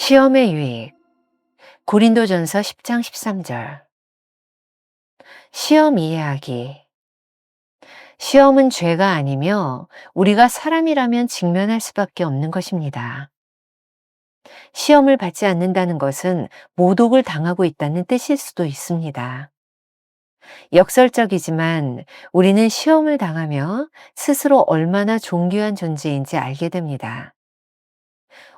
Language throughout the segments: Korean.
시험의 유익. 고린도전서 10장 13절. 시험 이해하기. 시험은 죄가 아니며 우리가 사람이라면 직면할 수밖에 없는 것입니다. 시험을 받지 않는다는 것은 모독을 당하고 있다는 뜻일 수도 있습니다. 역설적이지만 우리는 시험을 당하며 스스로 얼마나 존귀한 존재인지 알게 됩니다.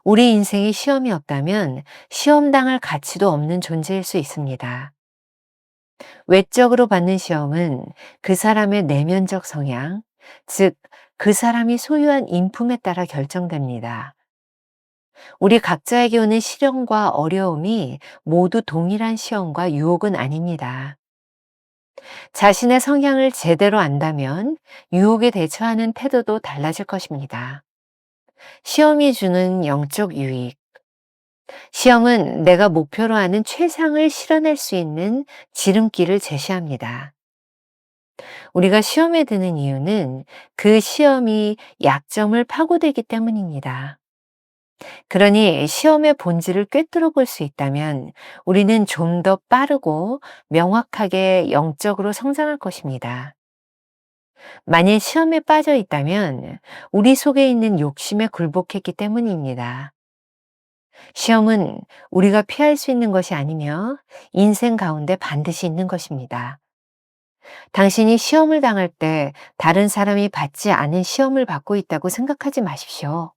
우리 인생에 시험이 없다면 시험당할 가치도 없는 존재일 수 있습니다. 외적으로 받는 시험은 그 사람의 내면적 성향, 즉, 그 사람이 소유한 인품에 따라 결정됩니다. 우리 각자에게 오는 시련과 어려움이 모두 동일한 시험과 유혹은 아닙니다. 자신의 성향을 제대로 안다면 유혹에 대처하는 태도도 달라질 것입니다. 시험이 주는 영적 유익. 시험은 내가 목표로 하는 최상을 실현할 수 있는 지름길을 제시합니다. 우리가 시험에 드는 이유는 그 시험이 약점을 파고들기 때문입니다. 그러니 시험의 본질을 꿰뚫어 볼 수 있다면 우리는 좀 더 빠르고 명확하게 영적으로 성장할 것입니다. 만일 시험에 빠져 있다면 우리 속에 있는 욕심에 굴복했기 때문입니다. 시험은 우리가 피할 수 있는 것이 아니며 인생 가운데 반드시 있는 것입니다. 당신이 시험을 당할 때 다른 사람이 받지 않은 시험을 받고 있다고 생각하지 마십시오.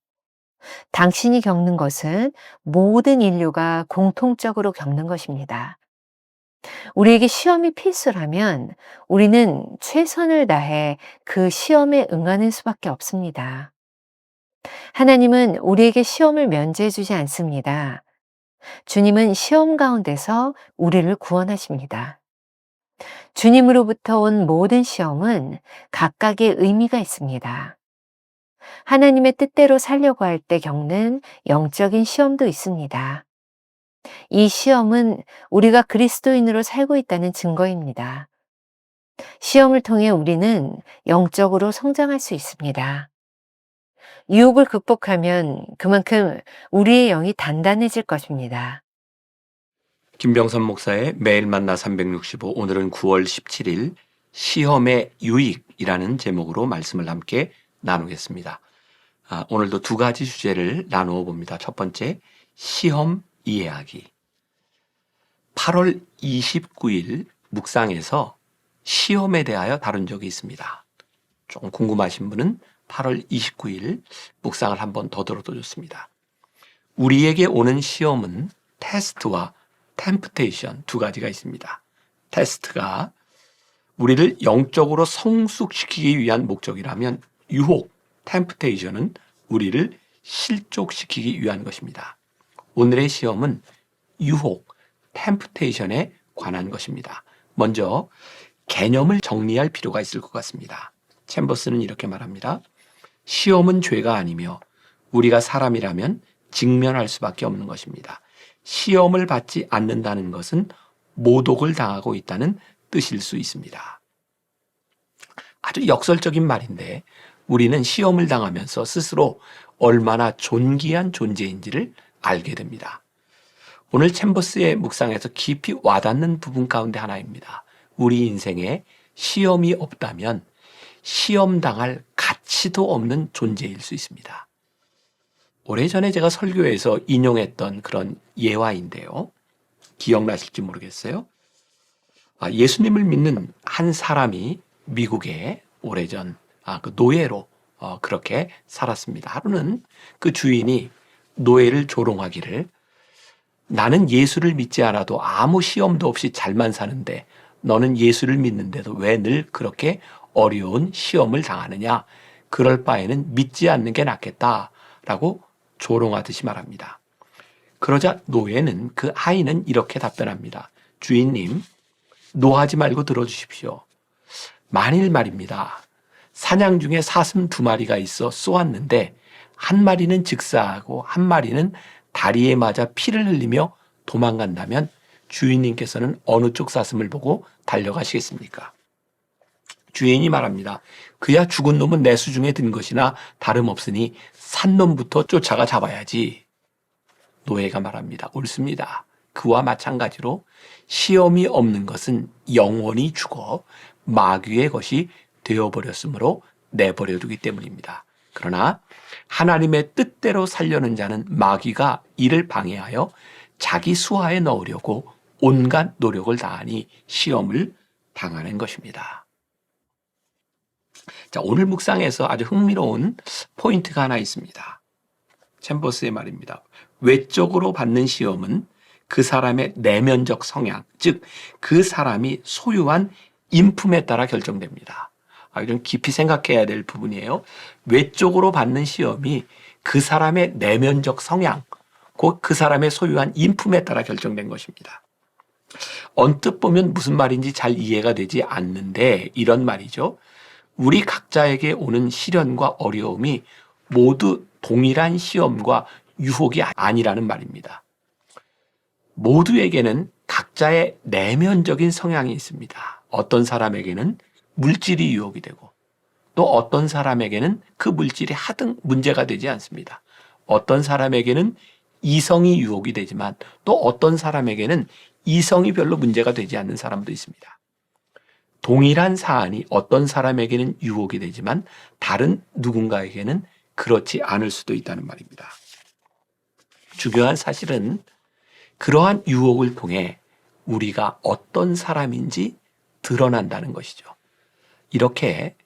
당신이 겪는 것은 모든 인류가 공통적으로 겪는 것입니다. 우리에게 시험이 필수라면 우리는 최선을 다해 그 시험에 응하는 수밖에 없습니다. 하나님은 우리에게 시험을 면제해 주지 않습니다. 주님은 시험 가운데서 우리를 구원하십니다. 주님으로부터 온 모든 시험은 각각의 의미가 있습니다. 하나님의 뜻대로 살려고 할 때 겪는 영적인 시험도 있습니다. 이 시험은 우리가 그리스도인으로 살고 있다는 증거입니다. 시험을 통해 우리는 영적으로 성장할 수 있습니다. 유혹을 극복하면 그만큼 우리의 영이 단단해질 것입니다. 김병선 목사의 매일 만나 365, 오늘은 9월 17일 시험의 유익이라는 제목으로 말씀을 함께 나누겠습니다. 오늘도 두 가지 주제를 나누어 봅니다. 첫 번째, 시험 이해하기. 8월 29일 묵상에서 시험에 대하여 다룬 적이 있습니다. 조금 궁금하신 분은 8월 29일 묵상을 한번 더 들어도 좋습니다. 우리에게 오는 시험은 테스트와 템프테이션 두 가지가 있습니다. 테스트가 우리를 영적으로 성숙시키기 위한 목적이라면 유혹, 템프테이션은 우리를 실족시키기 위한 것입니다. 오늘의 시험은 유혹, 템프테이션에 관한 것입니다. 먼저 개념을 정리할 필요가 있을 것 같습니다. 챔버스는 이렇게 말합니다. 시험은 죄가 아니며 우리가 사람이라면 직면할 수밖에 없는 것입니다. 시험을 받지 않는다는 것은 모독을 당하고 있다는 뜻일 수 있습니다. 아주 역설적인 말인데 우리는 시험을 당하면서 스스로 얼마나 존귀한 존재인지를 알게 됩니다. 오늘 챔버스의 묵상에서 깊이 와닿는 부분 가운데 하나입니다. 우리 인생에 시험이 없다면 시험당할 가치도 없는 존재일 수 있습니다. 오래전에 제가 설교에서 인용했던 그런 예화인데요. 기억나실지 모르겠어요. 예수님을 믿는 한 사람이 미국에 오래전 그 노예로 그렇게 살았습니다. 하루는 그 주인이 노예를 조롱하기를 나는 예수를 믿지 않아도 아무 시험도 없이 잘만 사는데 너는 예수를 믿는데도 왜 늘 그렇게 어려운 시험을 당하느냐. 그럴 바에는 믿지 않는 게 낫겠다라고 조롱하듯이 말합니다. 그러자 노예는 그 아이는 이렇게 답변합니다. 주인님, 노하지 말고 들어주십시오. 만일 말입니다. 사냥 중에 사슴 2마리가 있어 쏘았는데 한 마리는 즉사하고 한 마리는 다리에 맞아 피를 흘리며 도망간다면 주인님께서는 어느 쪽 사슴을 보고 달려가시겠습니까? 주인이 말합니다. 그야 죽은 놈은 내 수중에 든 것이나 다름없으니 산 놈부터 쫓아가 잡아야지. 노예가 말합니다. 옳습니다. 그와 마찬가지로 시험이 없는 것은 영원히 죽어 마귀의 것이 되어버렸으므로 내버려두기 때문입니다. 그러나 하나님의 뜻대로 살려는 자는 마귀가 이를 방해하여 자기 수하에 넣으려고 온갖 노력을 다하니 시험을 당하는 것입니다. 자, 오늘 묵상에서 아주 흥미로운 포인트가 하나 있습니다. 챔버스의 말입니다. 외적으로 받는 시험은 그 사람의 내면적 성향, 즉 그 사람이 소유한 인품에 따라 결정됩니다. 좀 깊이 생각해야 될 부분이에요. 외적으로 받는 시험이 그 사람의 내면적 성향, 곧 그 사람의 소유한 인품에 따라 결정된 것입니다. 언뜻 보면 무슨 말인지 잘 이해가 되지 않는데 이런 말이죠. 우리 각자에게 오는 시련과 어려움이 모두 동일한 시험과 유혹이 아니라는 말입니다. 모두에게는 각자의 내면적인 성향이 있습니다. 어떤 사람에게는 물질이 유혹이 되고 또 어떤 사람에게는 그 물질이 하등 문제가 되지 않습니다. 어떤 사람에게는 이성이 유혹이 되지만 또 어떤 사람에게는 이성이 별로 문제가 되지 않는 사람도 있습니다. 동일한 사안이 어떤 사람에게는 유혹이 되지만 다른 누군가에게는 그렇지 않을 수도 있다는 말입니다. 중요한 사실은 그러한 유혹을 통해 우리가 어떤 사람인지 드러난다는 것이죠. 이렇게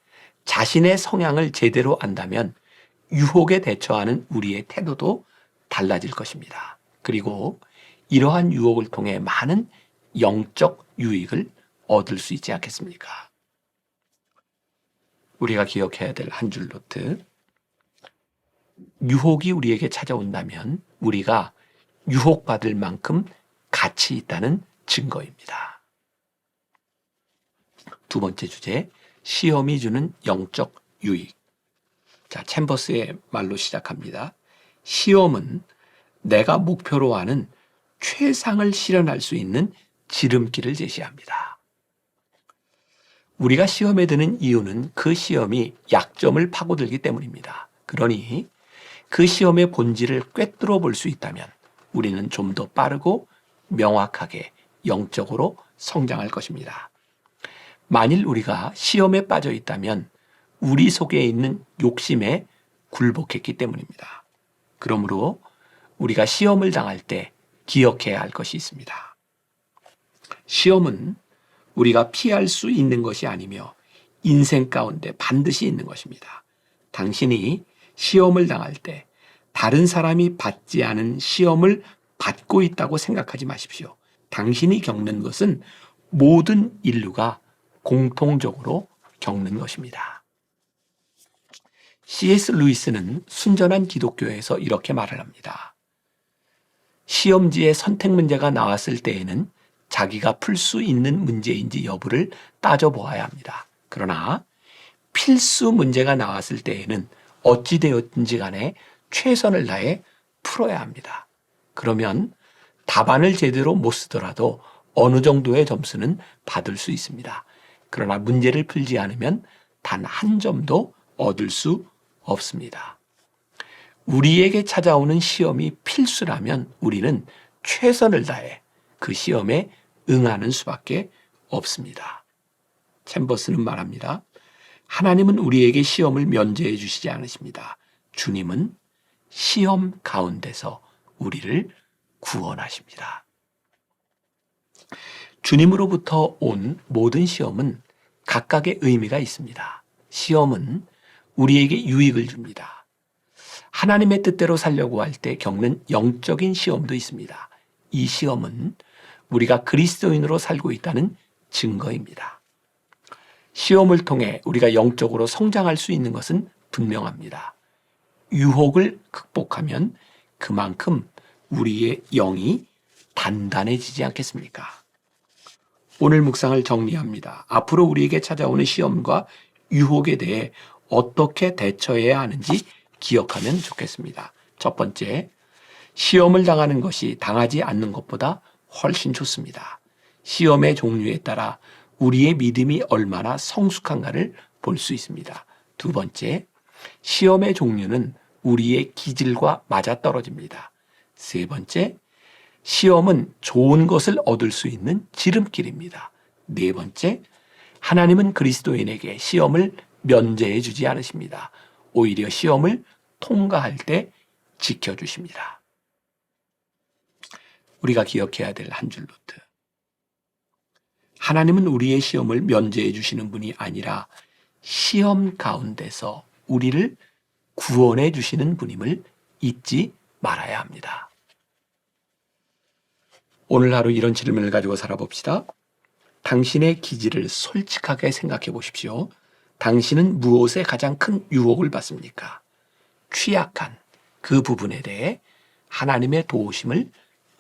자신의 성향을 제대로 안다면 유혹에 대처하는 우리의 태도도 달라질 것입니다. 그리고 이러한 유혹을 통해 많은 영적 유익을 얻을 수 있지 않겠습니까? 우리가 기억해야 될 한 줄 노트. 유혹이 우리에게 찾아온다면 우리가 유혹받을 만큼 가치 있다는 증거입니다. 두 번째 주제, 시험이 주는 영적 유익. 자, 챔버스의 말로 시작합니다. 시험은 내가 목표로 하는 최상을 실현할 수 있는 지름길을 제시합니다. 우리가 시험에 드는 이유는 그 시험이 약점을 파고들기 때문입니다. 그러니 그 시험의 본질을 꿰뚫어 볼 수 있다면 우리는 좀 더 빠르고 명확하게 영적으로 성장할 것입니다. 만일 우리가 시험에 빠져 있다면 우리 속에 있는 욕심에 굴복했기 때문입니다. 그러므로 우리가 시험을 당할 때 기억해야 할 것이 있습니다. 시험은 우리가 피할 수 있는 것이 아니며 인생 가운데 반드시 있는 것입니다. 당신이 시험을 당할 때 다른 사람이 받지 않은 시험을 받고 있다고 생각하지 마십시오. 당신이 겪는 것은 모든 인류가 공통적으로 겪는 것입니다. C.S. 루이스는 순전한 기독교에서 이렇게 말을 합니다. 시험지에 선택 문제가 나왔을 때에는 자기가 풀 수 있는 문제인지 여부를 따져보아야 합니다. 그러나 필수 문제가 나왔을 때에는 어찌 되었든지 간에 최선을 다해 풀어야 합니다. 그러면 답안을 제대로 못 쓰더라도 어느 정도의 점수는 받을 수 있습니다. 그러나 문제를 풀지 않으면 단 한 점도 얻을 수 없습니다. 우리에게 찾아오는 시험이 필수라면 우리는 최선을 다해 그 시험에 응하는 수밖에 없습니다. 챔버스는 말합니다. 하나님은 우리에게 시험을 면제해 주시지 않으십니다. 주님은 시험 가운데서 우리를 구원하십니다. 주님으로부터 온 모든 시험은 각각의 의미가 있습니다. 시험은 우리에게 유익을 줍니다. 하나님의 뜻대로 살려고 할 때 겪는 영적인 시험도 있습니다. 이 시험은 우리가 그리스도인으로 살고 있다는 증거입니다. 시험을 통해 우리가 영적으로 성장할 수 있는 것은 분명합니다. 유혹을 극복하면 그만큼 우리의 영이 단단해지지 않겠습니까? 오늘 묵상을 정리합니다. 앞으로 우리에게 찾아오는 시험과 유혹에 대해 어떻게 대처해야 하는지 기억하면 좋겠습니다. 첫 번째, 시험을 당하는 것이 당하지 않는 것보다 훨씬 좋습니다. 시험의 종류에 따라 우리의 믿음이 얼마나 성숙한가를 볼 수 있습니다. 두 번째, 시험의 종류는 우리의 기질과 맞아떨어집니다. 세 번째, 시험은 좋은 것을 얻을 수 있는 지름길입니다. 네 번째, 하나님은 그리스도인에게 시험을 면제해 주지 않으십니다. 오히려 시험을 통과할 때 지켜주십니다. 우리가 기억해야 될 한 줄 노트. 하나님은 우리의 시험을 면제해 주시는 분이 아니라 시험 가운데서 우리를 구원해 주시는 분임을 잊지 말아야 합니다. 오늘 하루 이런 질문을 가지고 살아봅시다. 당신의 기질을 솔직하게 생각해 보십시오. 당신은 무엇에 가장 큰 유혹을 받습니까? 취약한 그 부분에 대해 하나님의 도우심을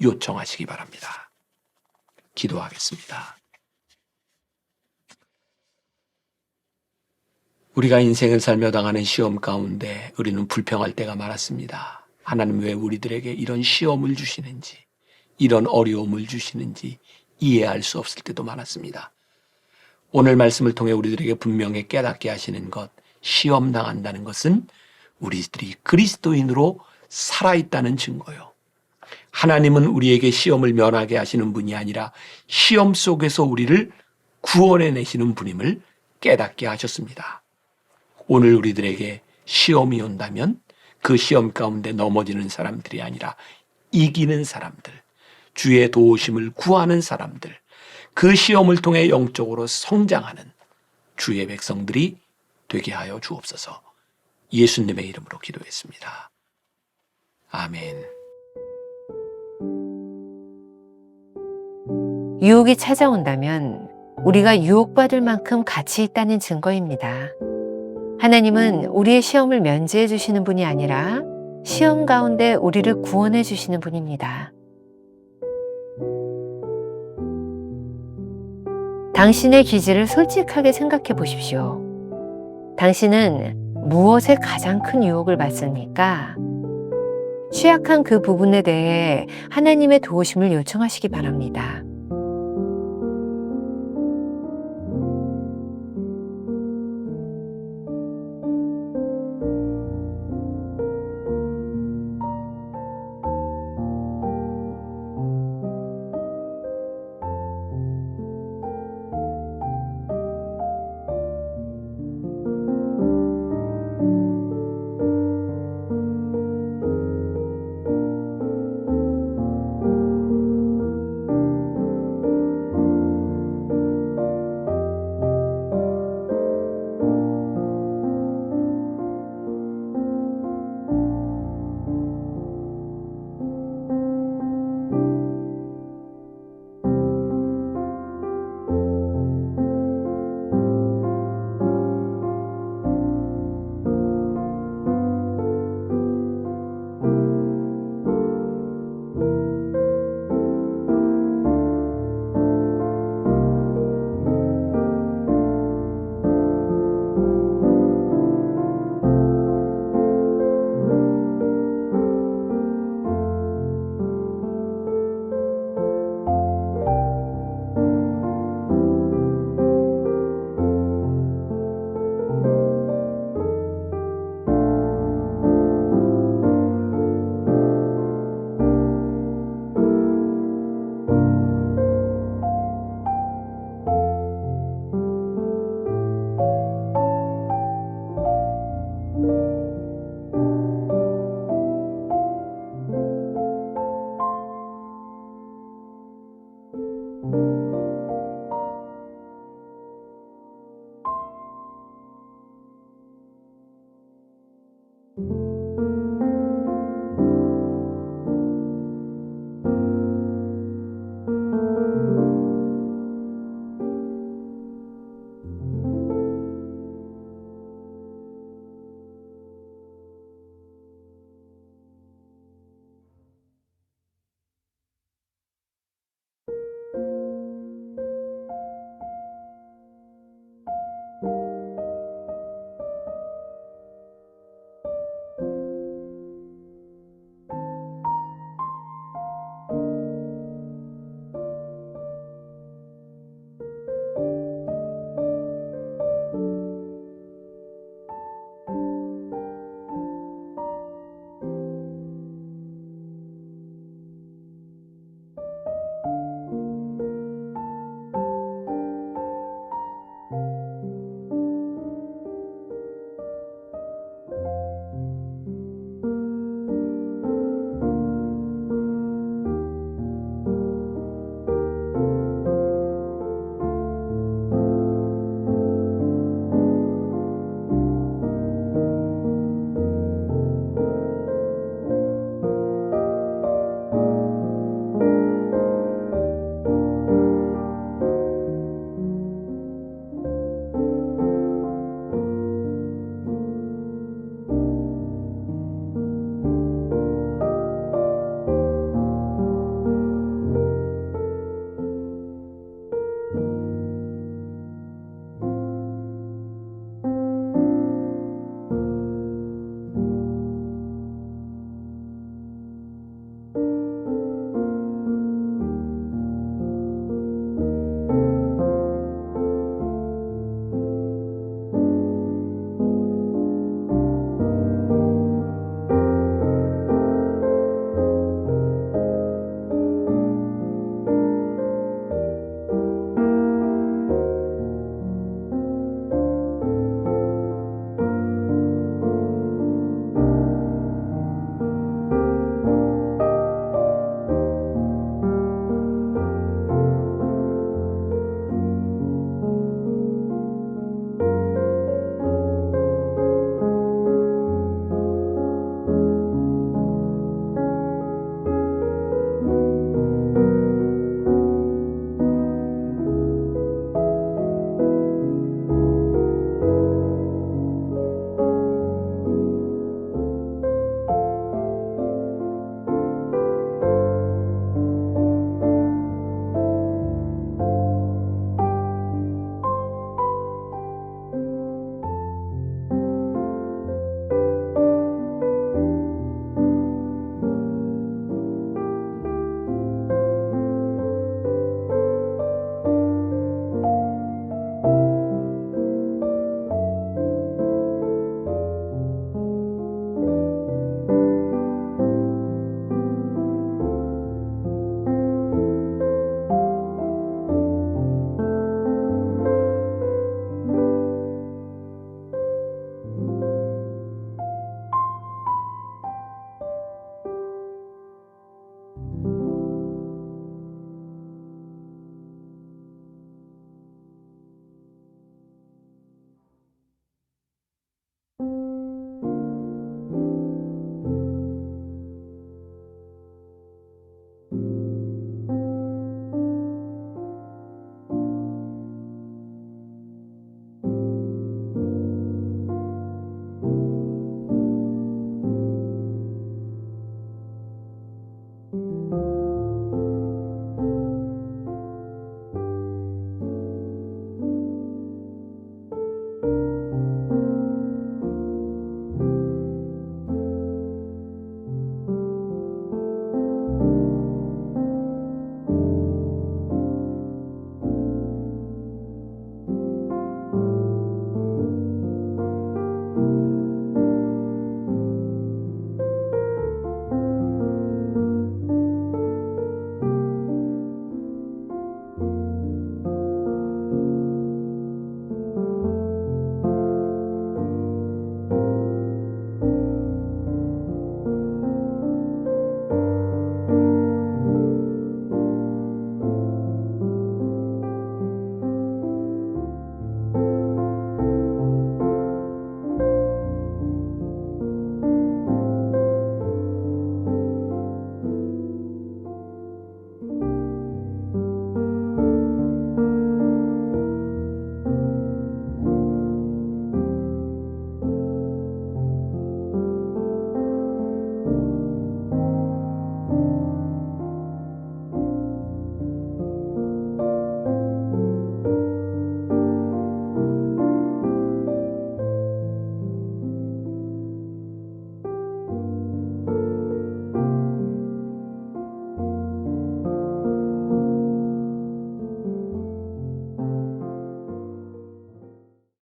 요청하시기 바랍니다. 기도하겠습니다. 우리가 인생을 살며 당하는 시험 가운데 우리는 불평할 때가 많았습니다. 하나님 왜 우리들에게 이런 시험을 주시는지, 이런 어려움을 주시는지 이해할 수 없을 때도 많았습니다. 오늘 말씀을 통해 우리들에게 분명히 깨닫게 하시는 것, 시험 당한다는 것은 우리들이 그리스도인으로 살아있다는 증거요. 하나님은 우리에게 시험을 면하게 하시는 분이 아니라 시험 속에서 우리를 구원해내시는 분임을 깨닫게 하셨습니다. 오늘 우리들에게 시험이 온다면 그 시험 가운데 넘어지는 사람들이 아니라 이기는 사람들, 주의 도우심을 구하는 사람들, 그 시험을 통해 영적으로 성장하는 주의 백성들이 되게 하여 주옵소서. 예수님의 이름으로 기도했습니다. 아멘. 유혹이 찾아온다면 우리가 유혹받을 만큼 가치 있다는 증거입니다. 하나님은 우리의 시험을 면제해 주시는 분이 아니라 시험 가운데 우리를 구원해 주시는 분입니다. 당신의 기질을 솔직하게 생각해 보십시오. 당신은 무엇에 가장 큰 유혹을 받습니까? 취약한 그 부분에 대해 하나님의 도우심을 요청하시기 바랍니다.